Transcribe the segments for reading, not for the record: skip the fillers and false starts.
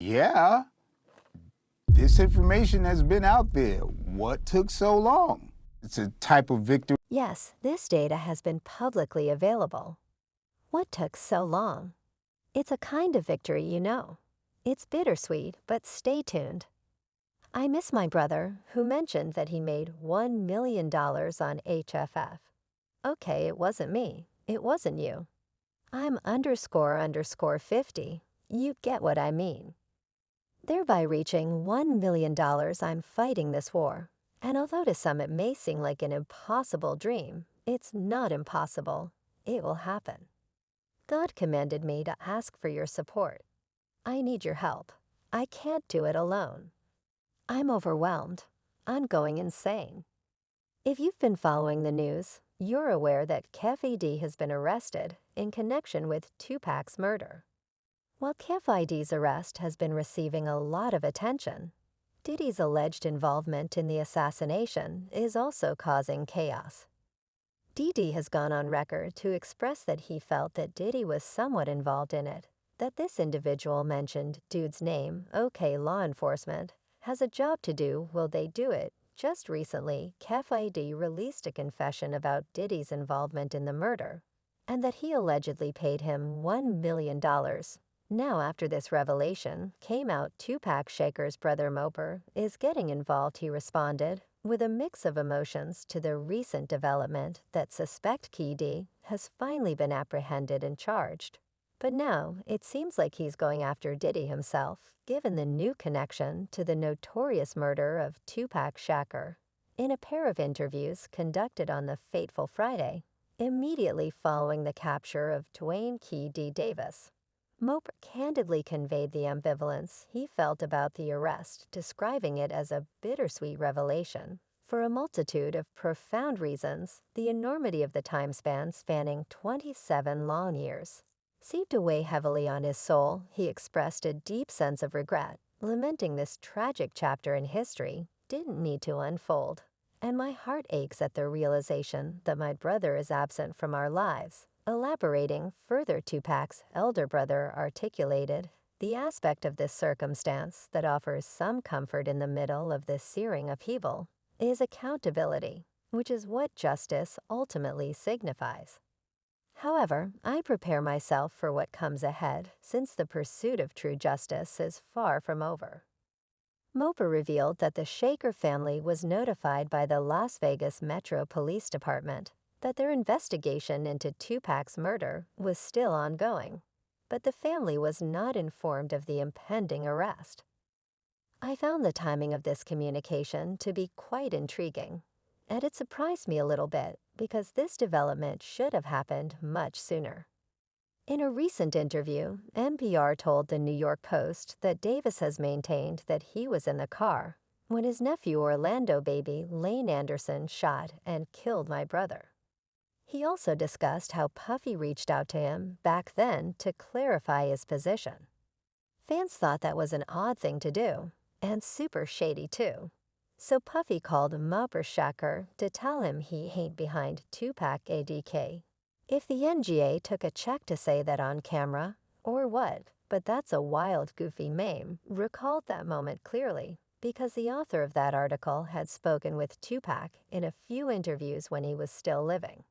Yeah, this information has been out there. What took so long? It's a type of victory. Yes, this data has been publicly available. What took so long? It's a kind of victory, you know. It's bittersweet, but stay tuned. I miss my brother, who mentioned that he made $1 million on HFF. Okay, it wasn't me. It wasn't you. I'm _ 50. You get what I mean. Thereby reaching $1 million, I'm fighting this war. And although to some it may seem like an impossible dream, it's not impossible. It will happen. God commanded me to ask for your support. I need your help. I can't do it alone. I'm overwhelmed. I'm going insane. If you've been following the news, you're aware that Kef ID has been arrested in connection with Tupac's murder. While Kef ID's arrest has been receiving a lot of attention, Diddy's alleged involvement in the assassination is also causing chaos. Diddy has gone on record to express that he felt that Diddy was somewhat involved in it, that this individual mentioned dude's name, OK law enforcement, has a job to do, will they do it? Just recently, Kef ID released a confession about Diddy's involvement in the murder, and that he allegedly paid him $1 million. Now, after this revelation came out, Tupac Shakur's brother Mopreme is getting involved, he responded, with a mix of emotions to the recent development that suspect KD has finally been apprehended and charged. But now, it seems like he's going after Diddy himself, given the new connection to the notorious murder of Tupac Shakur. In a pair of interviews conducted on the fateful Friday, immediately following the capture of Dwayne "KD" Davis, Mopreme candidly conveyed the ambivalence he felt about the arrest, describing it as a bittersweet revelation. For a multitude of profound reasons, the enormity of the time spanning 27 long years seemed to weigh heavily on his soul. He expressed a deep sense of regret, lamenting this tragic chapter in history didn't need to unfold. And my heart aches at the realization that my brother is absent from our lives. Elaborating further, Tupac's elder brother articulated, the aspect of this circumstance that offers some comfort in the middle of this searing upheaval is accountability, which is what justice ultimately signifies. However, I prepare myself for what comes ahead, since the pursuit of true justice is far from over. Mopreme revealed that the Shakur family was notified by the Las Vegas Metro Police Department that their investigation into Tupac's murder was still ongoing, but the family was not informed of the impending arrest. I found the timing of this communication to be quite intriguing, and it surprised me a little bit because this development should have happened much sooner. In a recent interview, NPR told the New York Post that Davis has maintained that he was in the car when his nephew Orlando baby Lane Anderson shot and killed my brother. He also discussed how Puffy reached out to him back then to clarify his position. Fans thought that was an odd thing to do, and super shady too. So Puffy called Mopreme Shakur to tell him he ain't behind Tupac ADK. If the NGA took a check to say that on camera, or what, but that's a wild, goofy meme, recalled that moment clearly, because the author of that article had spoken with Tupac in a few interviews when he was still living.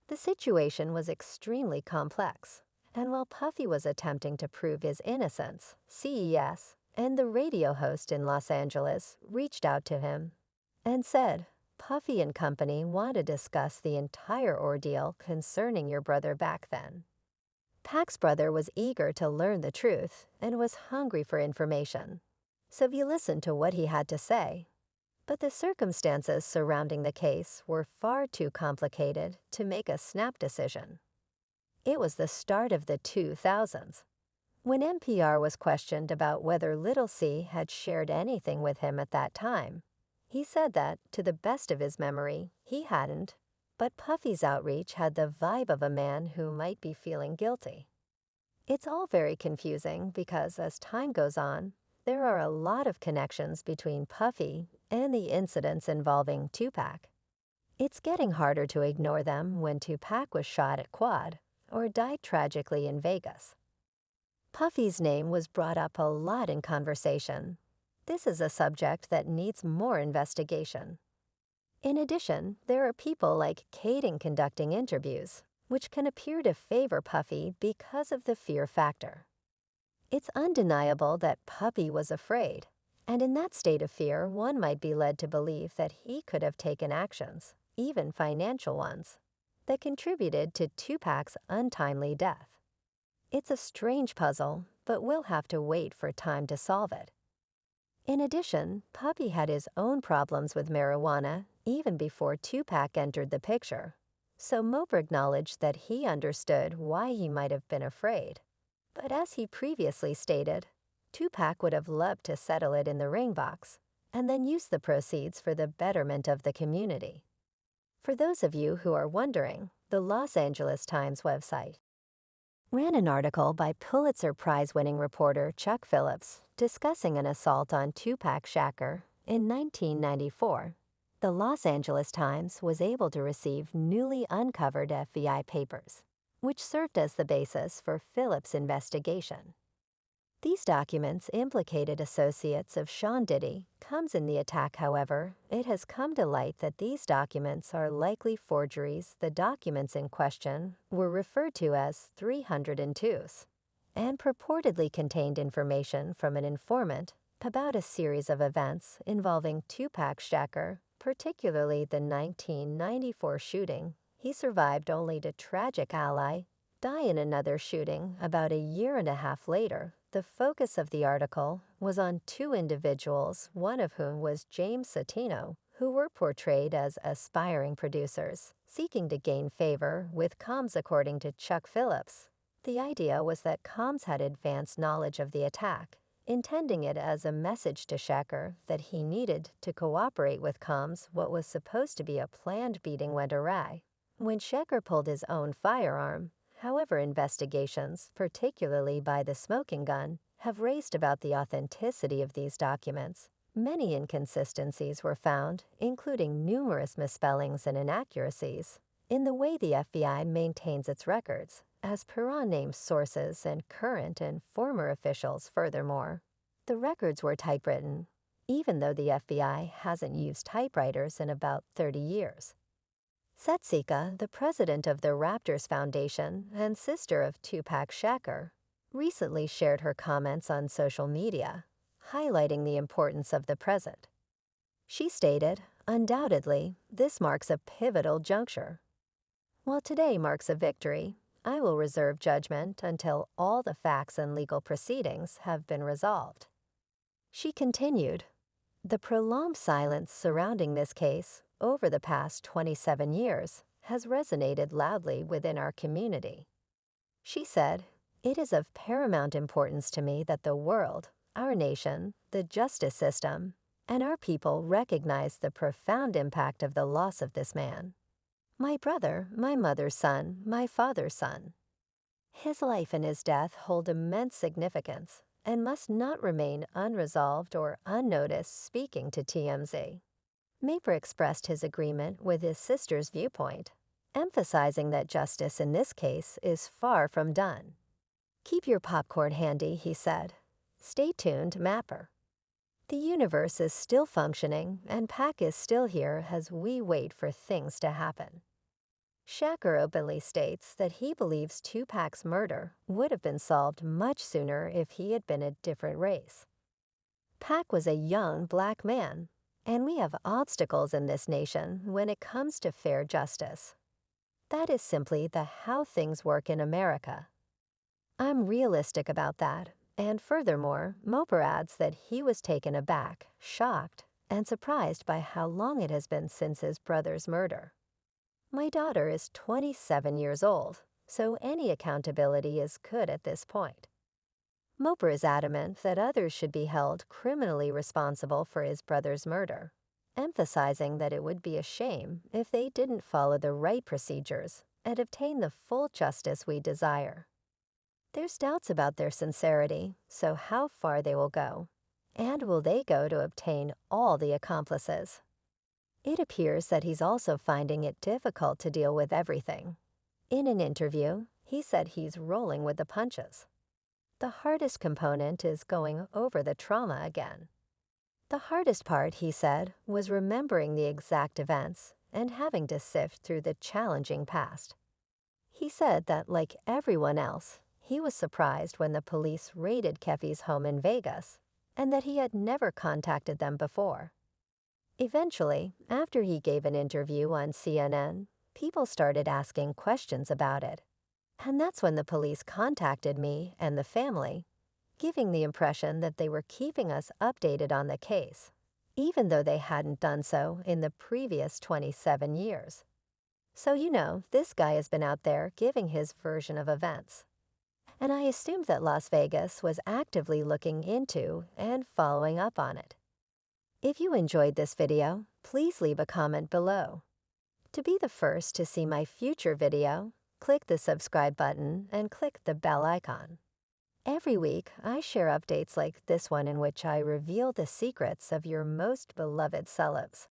The situation was extremely complex, and while Puffy was attempting to prove his innocence, CES and the radio host in Los Angeles reached out to him and said, Puffy and company want to discuss the entire ordeal concerning your brother back then. Pac's brother was eager to learn the truth and was hungry for information, so we listened to what he had to say. But the circumstances surrounding the case were far too complicated to make a snap decision. It was the start of the 2000s. When NPR was questioned about whether Little C had shared anything with him at that time, he said that, to the best of his memory, he hadn't, but Puffy's outreach had the vibe of a man who might be feeling guilty. It's all very confusing because as time goes on, there are a lot of connections between Puffy and the incidents involving Tupac. It's getting harder to ignore them when Tupac was shot at Quad or died tragically in Vegas. Puffy's name was brought up a lot in conversation. This is a subject that needs more investigation. In addition, there are people like Caden conducting interviews, which can appear to favor Puffy because of the fear factor. It's undeniable that Puffy was afraid, and in that state of fear, one might be led to believe that he could have taken actions, even financial ones, that contributed to Tupac's untimely death. It's a strange puzzle, but we'll have to wait for time to solve it. In addition, Puffy had his own problems with marijuana even before Tupac entered the picture, so Mopreme acknowledged that he understood why he might have been afraid. But as he previously stated, Tupac would have loved to settle it in the ring box and then use the proceeds for the betterment of the community. For those of you who are wondering, the Los Angeles Times website ran an article by Pulitzer Prize-winning reporter Chuck Phillips discussing an assault on Tupac Shakur in 1994. The Los Angeles Times was able to receive newly uncovered FBI papers, which served as the basis for Phillips' investigation. These documents implicated associates of Sean Diddy. Comes in the attack, however, it has come to light that these documents are likely forgeries. The documents in question were referred to as 302s and purportedly contained information from an informant about a series of events involving Tupac Shakur, particularly the 1994 shooting. He survived only to tragic ally die in another shooting about a year and a half later. The focus of the article was on two individuals, one of whom was James Satino, who were portrayed as aspiring producers, seeking to gain favor with Combs. According to Chuck Phillips, the idea was that Combs had advanced knowledge of the attack, intending it as a message to Shakur that he needed to cooperate with Combs. What was supposed to be a planned beating went awry when Shakur pulled his own firearm. However, investigations, particularly by the smoking gun, have raised about the authenticity of these documents. Many inconsistencies were found, including numerous misspellings and inaccuracies in the way the FBI maintains its records, as per unnamed sources and current and former officials. Furthermore, the records were typewritten, even though the FBI hasn't used typewriters in about 30 years. Setsika, the president of the Raptors Foundation and sister of Tupac Shakur, recently shared her comments on social media, highlighting the importance of the present. She stated, "Undoubtedly, this marks a pivotal juncture. While today marks a victory, I will reserve judgment until all the facts and legal proceedings have been resolved." She continued, "The prolonged silence surrounding this case over the past 27 years has resonated loudly within our community." She said, "It is of paramount importance to me that the world, our nation, the justice system, and our people recognize the profound impact of the loss of this man. My brother, my mother's son, my father's son. His life and his death hold immense significance and must not remain unresolved or unnoticed." Speaking to TMZ, Mopreme expressed his agreement with his sister's viewpoint, emphasizing that justice in this case is far from done. "Keep your popcorn handy," he said. "Stay tuned, Mapper. The universe is still functioning and Pac is still here as we wait for things to happen." Shakur openly states that he believes Tupac's murder would have been solved much sooner if he had been a different race. Pac was a young black man, and we have obstacles in this nation when it comes to fair justice. That is simply the how things work in America. I'm realistic about that, and furthermore, Mopreme adds that he was taken aback, shocked, and surprised by how long it has been since his brother's murder. "My daughter is 27 years old, so any accountability is good at this point." Mopreme is adamant that others should be held criminally responsible for his brother's murder, emphasizing that it would be a shame if they didn't follow the right procedures and obtain the full justice we desire. There's doubts about their sincerity, so how far they will go, and will they go to obtain all the accomplices? It appears that he's also finding it difficult to deal with everything. In an interview, he said he's rolling with the punches. The hardest component is going over the trauma again. The hardest part, he said, was remembering the exact events and having to sift through the challenging past. He said that, like everyone else, he was surprised when the police raided Keffi's home in Vegas and that he had never contacted them before. Eventually, after he gave an interview on CNN, people started asking questions about it. And that's when the police contacted me and the family, giving the impression that they were keeping us updated on the case, even though they hadn't done so in the previous 27 years. So this guy has been out there giving his version of events. And I assumed that Las Vegas was actively looking into and following up on it. If you enjoyed this video, please leave a comment below. To be the first to see my future video, click the subscribe button and click the bell icon. Every week, I share updates like this one in which I reveal the secrets of your most beloved celebs.